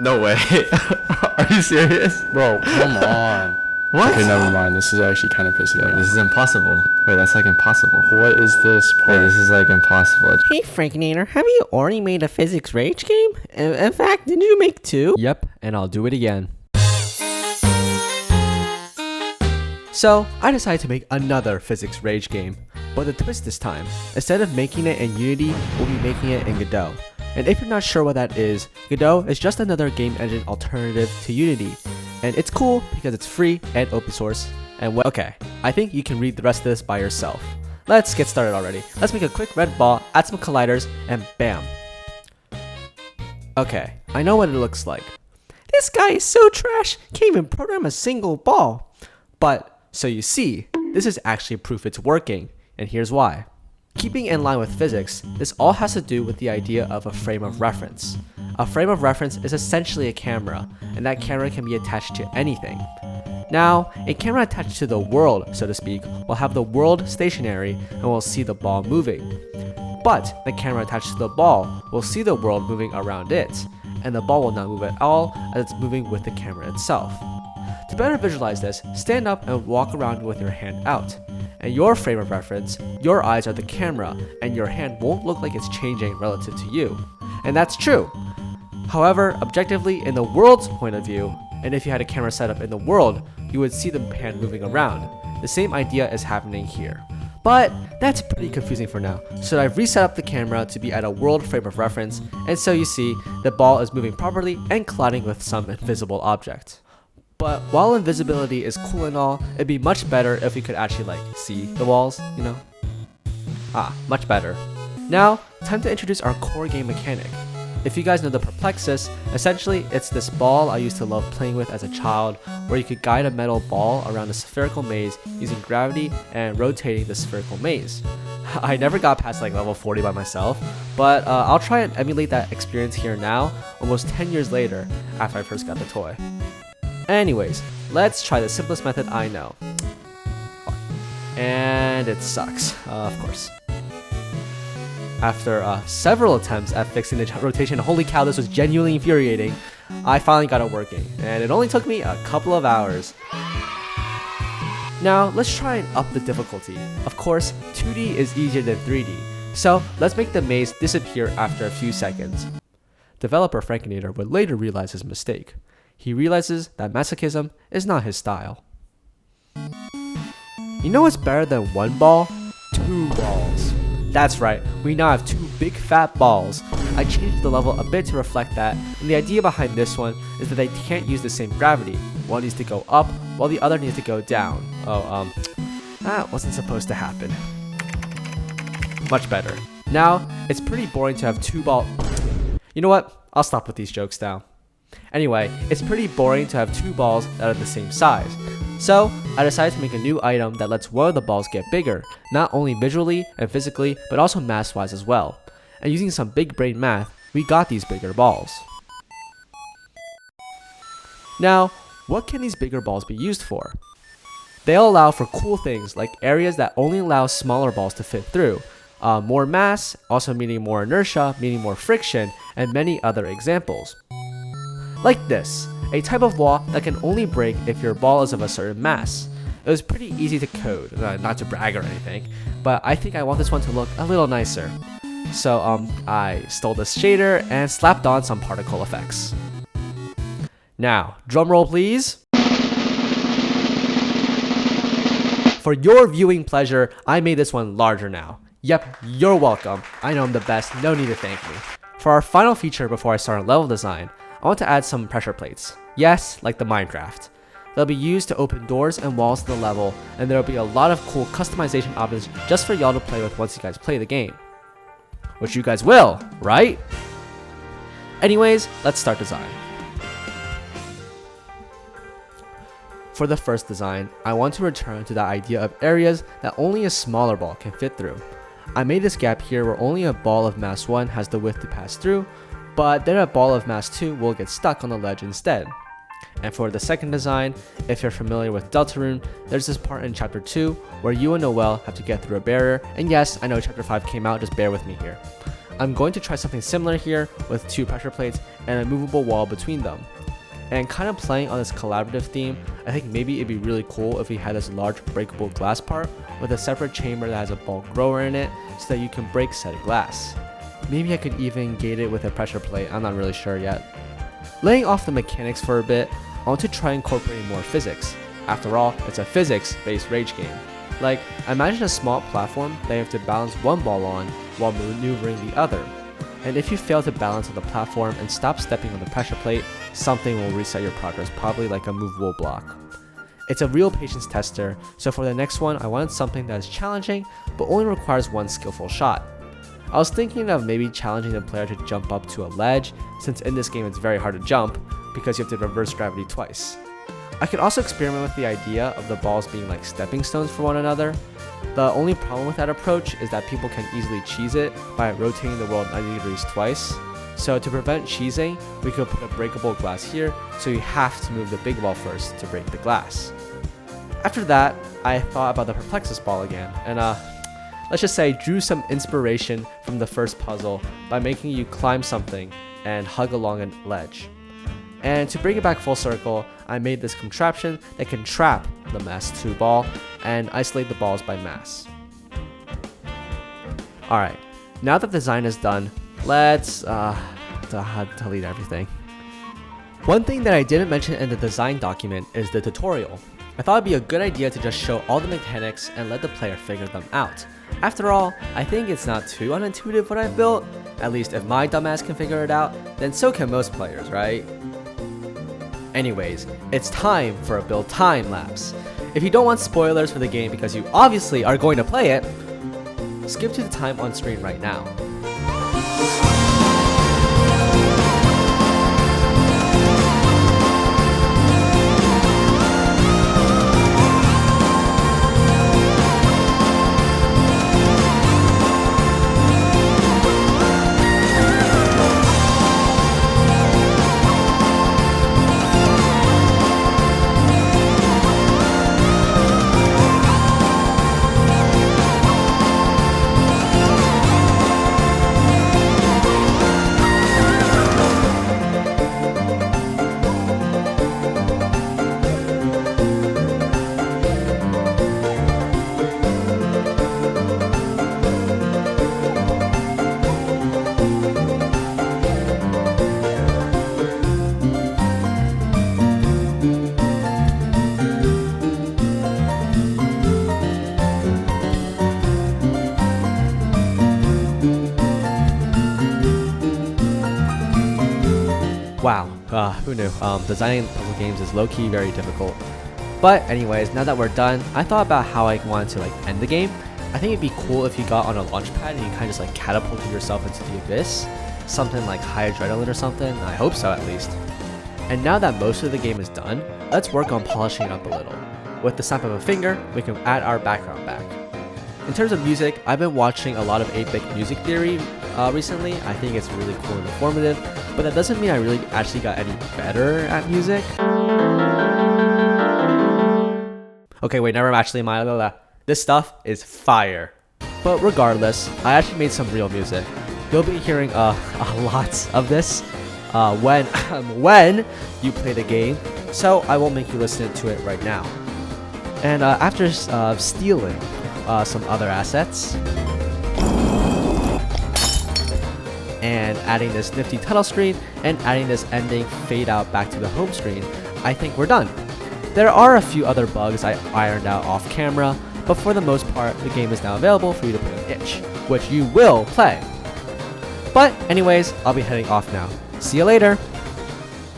No way. Are you serious? Bro, come on. What? Okay, never mind. This is actually kind of pissing me This off. is impossible. Wait, that's like impossible. What is this Wait, part? this is like impossible. Hey Frankinator, have you already made a physics rage game? In fact, did you make two? Yep, and I'll do it again. So, I decided to make another physics rage game, but the twist this time, instead of making it in Unity, we'll be making it in Godot. And if you're not sure what that is, Godot is just another game engine alternative to Unity. And it's cool because it's free and open source. And well, okay, I think you can read the rest of this by yourself. Let's get started already. Let's make a quick red ball, add some colliders, and bam. Okay, I know what it looks like. This guy is so trash, can't even program a single ball. But, so you see, this is actually proof it's working, and here's why. Keeping in line with physics, this all has to do with the idea of a frame of reference. A frame of reference is essentially a camera, and that camera can be attached to anything. Now, a camera attached to the world, so to speak, will have the world stationary and will see the ball moving. But the camera attached to the ball will see the world moving around it, and the ball will not move at all as it's moving with the camera itself. To better visualize this, stand up and walk around with your hand out. And your frame of reference, your eyes are the camera, and your hand won't look like it's changing relative to you. And that's true. However, objectively, in the world's point of view, and if you had a camera set up in the world, you would see the hand moving around. The same idea is happening here. But that's pretty confusing for now, so I've reset up the camera to be at a world frame of reference, and so you see, the ball is moving properly and colliding with some invisible object. But while invisibility is cool and all, it'd be much better if we could actually see the walls, you know? Much better. Now, time to introduce our core game mechanic. If you guys know the Perplexus, essentially it's this ball I used to love playing with as a child, where you could guide a metal ball around a spherical maze using gravity and rotating the spherical maze. I never got past level 40 by myself, but I'll try and emulate that experience here now, almost 10 years later after I first got the toy. Anyways, let's try the simplest method I know. And it sucks, of course. After several attempts at fixing the rotation, holy cow, this was genuinely infuriating, I finally got it working, and it only took me a couple of hours. Now, let's try and up the difficulty. Of course, 2D is easier than 3D, so let's make the maze disappear after a few seconds. Developer Frankinator would later realize his mistake. He realizes that masochism is not his style. You know what's better than one ball? Two balls. That's right, we now have two big fat balls. I changed the level a bit to reflect that, and the idea behind this one is that they can't use the same gravity. One needs to go up, while the other needs to go down. That wasn't supposed to happen. Much better. Now, it's pretty boring to have two balls. You know what? I'll stop with these jokes now. Anyway, it's pretty boring to have two balls that are the same size. So, I decided to make a new item that lets one of the balls get bigger, not only visually and physically, but also mass-wise as well. And using some big brain math, we got these bigger balls. Now, what can these bigger balls be used for? They'll allow for cool things like areas that only allow smaller balls to fit through, more mass, also meaning more inertia, meaning more friction, and many other examples. Like this, a type of wall that can only break if your ball is of a certain mass. It was pretty easy to code, not to brag or anything, but I think I want this one to look a little nicer. So I stole this shader and slapped on some particle effects. Now, drumroll please. For your viewing pleasure, I made this one larger now. Yep, you're welcome. I know I'm the best, no need to thank me. For our final feature before I start on level design, I want to add some pressure plates. Yes, like the Minecraft. They'll be used to open doors and walls to the level, and there'll be a lot of cool customization options just for y'all to play with once you guys play the game. Which you guys will, right? Anyways, let's start design. For the first design, I want to return to the idea of areas that only a smaller ball can fit through. I made this gap here where only a ball of mass 1 has the width to pass through, but then a ball of mass 2 will get stuck on the ledge instead. And for the second design, if you're familiar with Deltarune, there's this part in chapter 2 where you and Noelle have to get through a barrier, and yes, I know chapter 5 came out, just bear with me here. I'm going to try something similar here with 2 pressure plates and a movable wall between them. And kind of playing on this collaborative theme, I think maybe it'd be really cool if we had this large breakable glass part with a separate chamber that has a ball grower in it so that you can break said glass. Maybe I could even gate it with a pressure plate, I'm not really sure yet. Laying off the mechanics for a bit, I want to try incorporating more physics. After all, it's a physics-based rage game. Like, imagine a small platform that you have to balance one ball on while maneuvering the other. And if you fail to balance on the platform and stop stepping on the pressure plate, something will reset your progress, probably like a movable block. It's a real patience tester, so for the next one I wanted something that is challenging but only requires one skillful shot. I was thinking of maybe challenging the player to jump up to a ledge, since in this game it's very hard to jump because you have to reverse gravity twice. I could also experiment with the idea of the balls being like stepping stones for one another. The only problem with that approach is that people can easily cheese it by rotating the world 90 degrees twice. So to prevent cheesing, we could put a breakable glass here, so you have to move the big ball first to break the glass. After that, I thought about the Perplexus ball again, and let's just say drew some inspiration from the first puzzle by making you climb something and hug along a ledge. And to bring it back full circle, I made this contraption that can trap the mass 2 ball and isolate the balls by mass. Alright, now that the design is done, let's delete everything. One thing that I didn't mention in the design document is the tutorial. I thought it'd be a good idea to just show all the mechanics and let the player figure them out. After all, I think it's not too unintuitive what I've built. At least if my dumbass can figure it out, then so can most players, right? Anyways, it's time for a build time lapse. If you don't want spoilers for the game because you obviously are going to play it, skip to the time on screen right now. Wow, who knew? Designing puzzle games is low-key very difficult. But anyways, now that we're done, I thought about how I wanted to like end the game. I think it'd be cool if you got on a launch pad and you kind of just like catapulted yourself into the abyss. Something like high adrenaline or something, I hope so at least. And now that most of the game is done, let's work on polishing it up a little. With the snap of a finger, we can add our background back. In terms of music, I've been watching a lot of 8-Bit Music Theory recently. I think it's really cool and informative, but that doesn't mean I really actually got any better at music. Okay, wait, never actually mind. This stuff is fire. But regardless, I actually made some real music. You'll be hearing a lot of this when you play the game, so I won't make you listen to it right now. And after stealing some other assets and adding this nifty title screen and adding this ending fade out back to the home screen, I think we're done. There are a few other bugs I ironed out off camera, but for the most part, the game is now available for you to play on itch, which you will play. But anyways, I'll be heading off now. See you later!